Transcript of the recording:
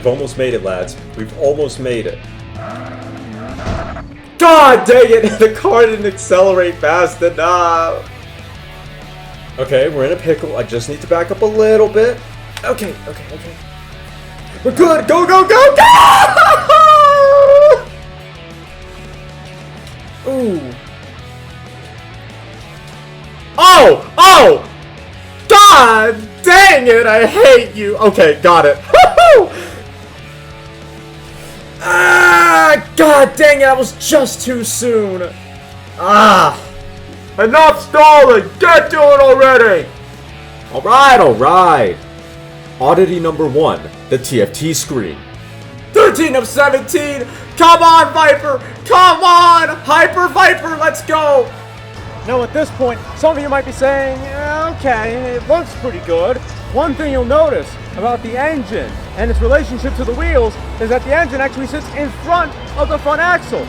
We've almost made it, lads. We've almost made it. God dang it! The car didn't accelerate fast enough! Okay, we're in a pickle. I just need to back up a little bit. Okay. We're good! Go! Ooh. Oh! God dang it! I hate you! Okay, got it. God dang it! That was just too soon. Enough stalling! Get to it already! Alright. Oddity number 1, the TFT screen. 13 of 17! Come on, Viper! Come on! Hyper Viper, let's go! Now at this point, some of you might be saying, yeah, okay, it looks pretty good. One thing you'll notice about the engine and its relationship to the wheels is that the engine actually sits in front of the front axle.